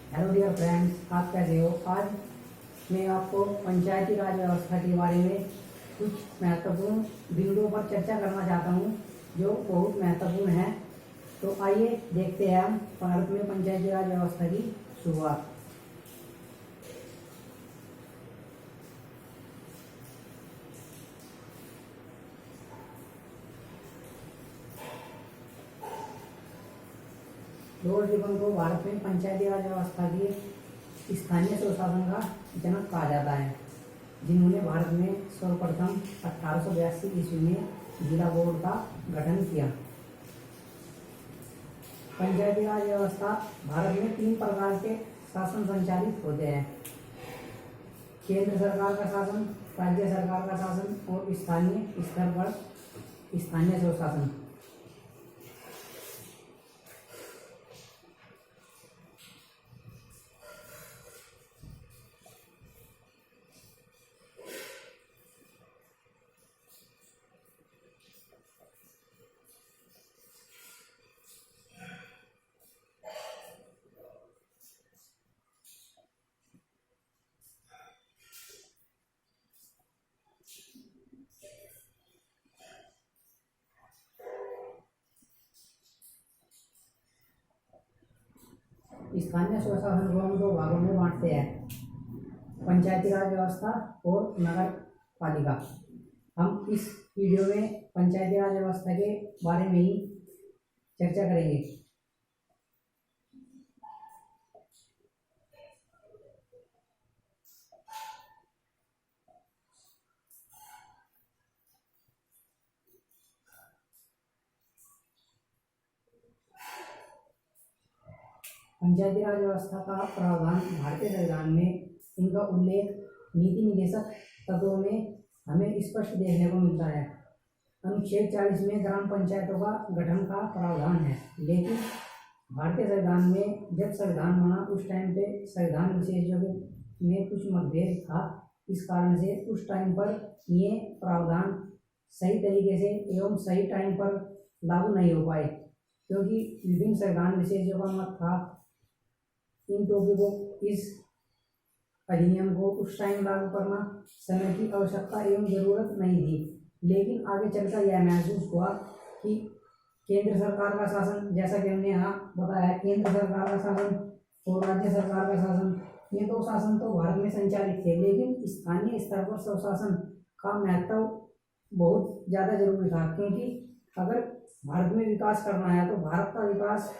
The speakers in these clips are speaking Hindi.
हेलो डियर फ्रेंड्स, आप कैसे हो। आज मैं आपको पंचायती राज व्यवस्था के बारे में कुछ महत्वपूर्ण बिंदुओं पर चर्चा करना चाहता हूं जो बहुत महत्वपूर्ण है। तो आइए देखते हैं हम भारत में पंचायती राज व्यवस्था की शुरुआत। लॉर्ड रिपन को भारत में पंचायती राज व्यवस्था की स्थानीय स्वशासन का जनक कहा जाता है, जिन्होंने भारत में सर्वप्रथम 1882 ईस्वी में जिला बोर्ड का गठन किया। पंचायती राज व्यवस्था भारत में 3 प्रकार के शासन संचालित होते हैं: केंद्र सरकार का शासन, राज्य सरकार का शासन और स्थानीय स्तर पर स्थानीय स्वशासन। स्थानीय स्वशासन को हम 2 भागों में बांटते हैं: पंचायती राज व्यवस्था और नगर पालिका। हम इस वीडियो में पंचायती राज व्यवस्था के बारे में ही चर्चा करेंगे। पंचायती राज व्यवस्था का प्रावधान भारतीय संविधान में इनका उल्लेख नीति निदेशक तत्वों में हमें स्पष्ट देखने को मिलता है। अनुच्छेद 40 में ग्राम पंचायतों का गठन का प्रावधान है, लेकिन भारतीय संविधान में जब संविधान बना उस टाइम पे संविधान विशेषज्ञों में कुछ मतभेद था। इस कारण से उस टाइम पर ये प्रावधान सही तरीके से एवं सही टाइम पर लागू नहीं हो पाए, क्योंकि विभिन्न संविधान विशेषज्ञों का मत था इन टॉपिकों इस अधिनियम को उस टाइम लागू करना समय की आवश्यकता एवं जरूरत नहीं थी। लेकिन आगे चलकर यह महसूस हुआ कि केंद्र सरकार का शासन, जैसा कि हमने यहाँ बताया, केंद्र सरकार का शासन और राज्य सरकार का शासन, ये 2 शासन तो भारत में संचालित थे, लेकिन स्थानीय स्तर पर स्वशासन का महत्व बहुत ज़्यादा जरूरी था। क्योंकि अगर भारत में विकास करना है तो भारत का विकास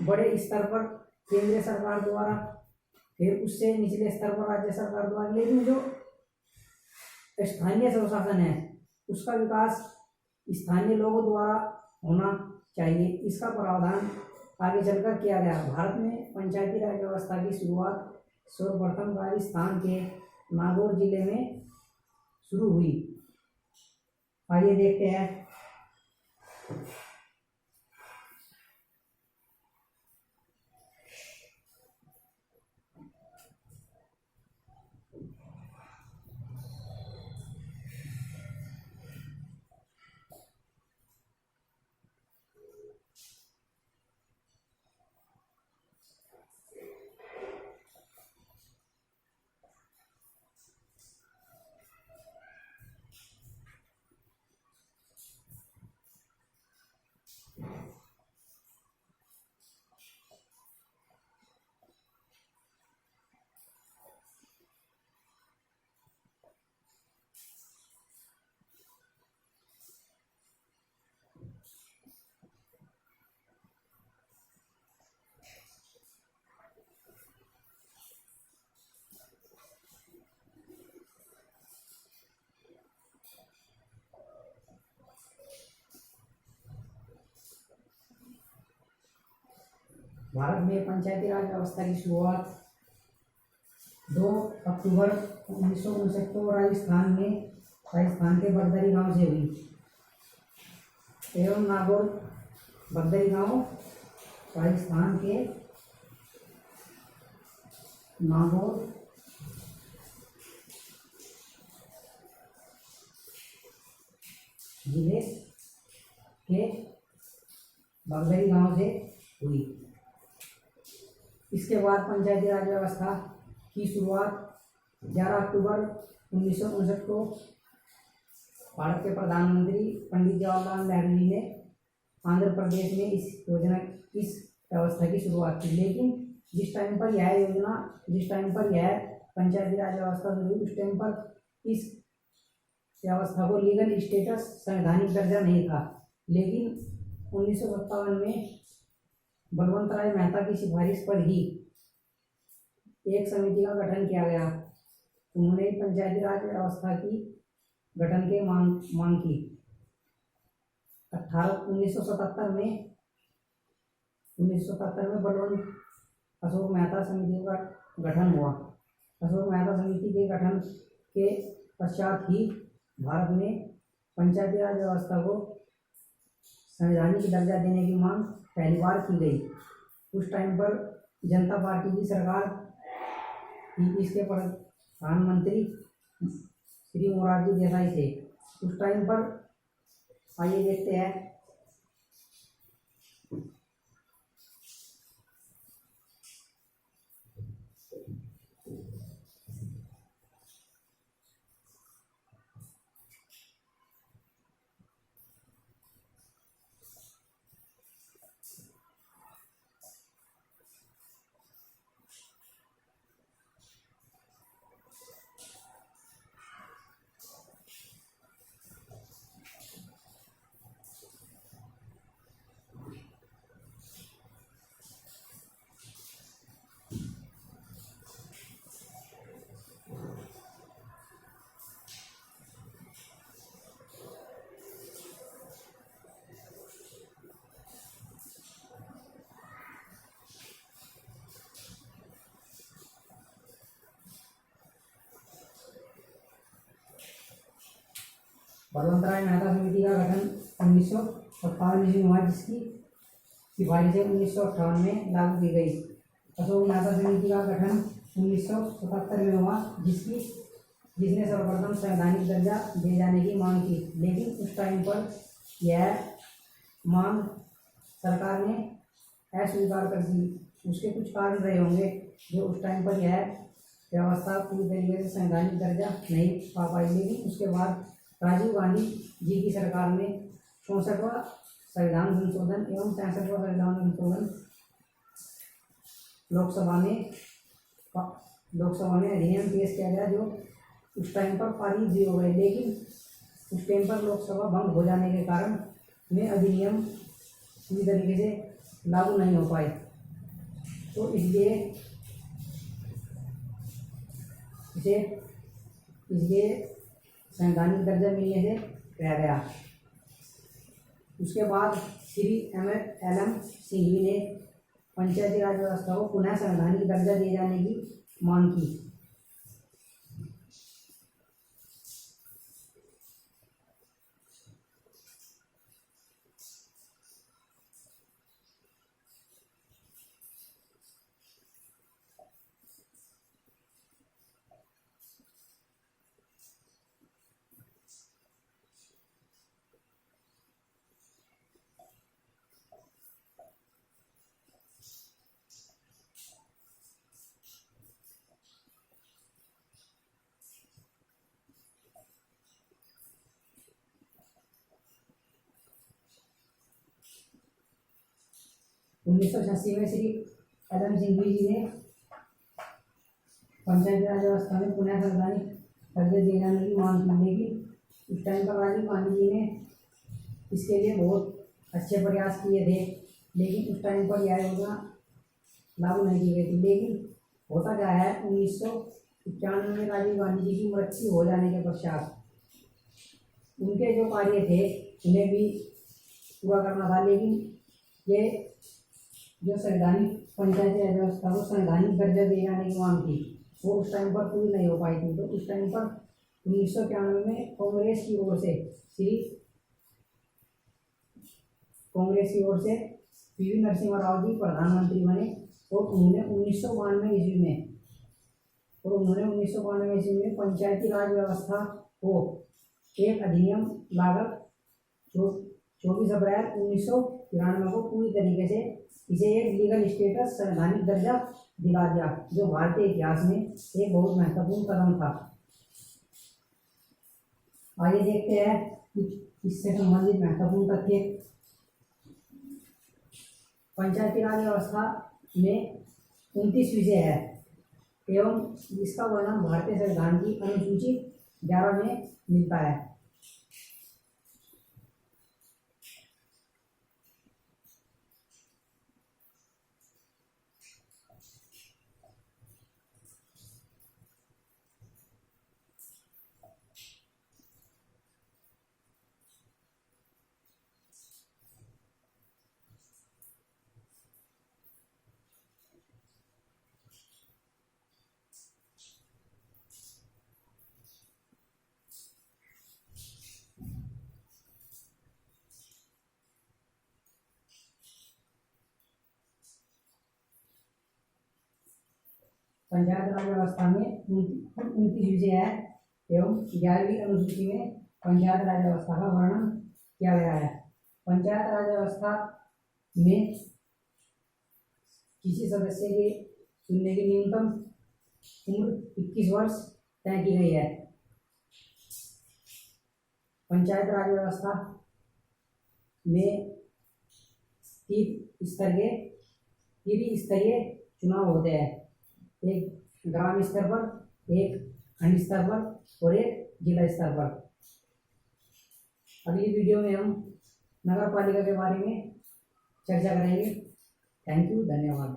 बड़े स्तर पर केंद्रीय सरकार द्वारा, फिर उससे निचले स्तर पर राज्य सरकार द्वारा, लेकिन जो स्थानीय स्वशासन है उसका विकास स्थानीय लोगों द्वारा होना चाहिए। इसका प्रावधान आगे चलकर किया गया। भारत में पंचायती राज व्यवस्था की शुरुआत सर्वप्रथम राजस्थान के नागौर जिले में शुरू हुई। आइए देखते हैं। भारत में पंचायती राज व्यवस्था की शुरुआत 2 अक्टूबर 1959 को राजस्थान के बगदरी गांव से हुई। एवं नागौर बगदरी गांव राजस्थान के नागौर जिले के बगदरी गांव से हुई। इसके बाद पंचायती राज व्यवस्था की शुरुआत 11 अक्टूबर 1959 को भारत के प्रधानमंत्री पंडित जवाहरलाल नेहरू जी ने आंध्र प्रदेश में इस व्यवस्था की शुरुआत की। लेकिन जिस टाइम पर यह पंचायती राज व्यवस्था शुरू हुई, उस टाइम पर इस व्यवस्था को लीगल स्टेटस संवैधानिक दर्जा नहीं था। लेकिन 1957 में बलवंत राय मेहता की सिफारिश पर ही एक समिति का गठन किया गया। उन्होंने पंचायती राज व्यवस्था की गठन के मांग की। 1977 में बलवंत अशोक मेहता समिति का गठन हुआ। अशोक मेहता समिति के गठन के पश्चात ही भारत में पंचायती राज व्यवस्था को संवैधानिक दर्जा देने की मांग पहली बार की गई। उस टाइम पर जनता पार्टी की सरकार ही इसके प्रधानमंत्री श्री मोरारजी देसाई थे। उस टाइम पर आइए देखते हैं बलवंत राय मेहता समिति का गठन 1957 ईस्वी में हुआ, जिसकी सिफारिशें 1958 में लागू की गई। अशोक मेहता समिति का गठन 1977 में हुआ, जिसने सर्वप्रथम संवैधानिक दर्जा दिए जाने की मांग की। लेकिन उस टाइम पर यह मांग सरकार ने अस्वीकार कर दी। उसके कुछ कारण रहे होंगे जो उस टाइम पर यह व्यवस्था पूरी तरीके से संवैधानिक दर्जा नहीं पा पाई। लेकिन उसके बाद राजीव गांधी जी की सरकार ने 64वां संविधान संशोधन एवं 63वां संविधान संशोधन लोकसभा में अधिनियम पेश किया गया, जो उस टाइम पर पारित भी हो गए। लेकिन उस टाइम पर लोकसभा भंग हो जाने के कारण में अधिनियम पूरी तरीके से लागू नहीं हो पाए, तो इसलिए संवैधानिक दर्जा मिलने से रह गया। उसके बाद श्री LM सिंह जी ने पंचायती राज व्यवस्था को पुनः संवैधानिक दर्जा दिए जाने की मांग की। 1986 में श्री LM सिंह जी ने पंचायती राज व्यवस्था में पुनः संवैधानिक दर्जा दिए जाने की मांग की। लेकिन उस टाइम पर राजीव गांधी जी ने इसके लिए बहुत अच्छे प्रयास किए थे, लेकिन उस टाइम पर यह योजना लागू नहीं की गई थी। लेकिन होता क्या है, 1991 में राजीव गांधी जी की मृत्यु हो जाने के पश्चात उनके जो कार्य थे उन्हें भी पूरा करना था। लेकिन ये जो संवैधानिक पंचायती राज व्यवस्था को संवैधानिक दर्जा दिए जाने की मांग थी, वो उस टाइम पर पूरी नहीं हो पाई थी। तो उस टाइम पर 1991 में कांग्रेस की ओर से PV नरसिम्हा राव जी प्रधानमंत्री बने और उन्होंने 1992 ईस्वी में पंचायती राज व्यवस्था को एक अधिनियम लाकर 24 अप्रैल 1993 को पूरी तरीके से इसे एक लीगल स्टेटस संवैधानिक दर्जा दिला दिया, जो भारतीय इतिहास में एक बहुत महत्वपूर्ण कदम था। आइए देखते हैं कुछ इससे संबंधित महत्वपूर्ण तथ्य। पंचायती राज व्यवस्था में 29 विषय है एवं इसका वर्णन भारतीय संविधान की अनुसूची 11 में मिलता है। पंचायत राज व्यवस्था में 29 विषय है एवं 11वीं अनुसूची में पंचायत राज व्यवस्था का वर्णन किया गया है। पंचायत राज व्यवस्था में किसी सदस्य के चुनने की न्यूनतम उम्र 21 वर्ष तय की गई है। पंचायत राज व्यवस्था में 3 स्तरीय चुनाव होते हैं, एक ग्राम स्तर पर, एक खंड स्तर पर और एक जिला स्तर पर। अगली वीडियो में हम नगर पालिका के बारे में चर्चा करेंगे। थैंक यू, धन्यवाद।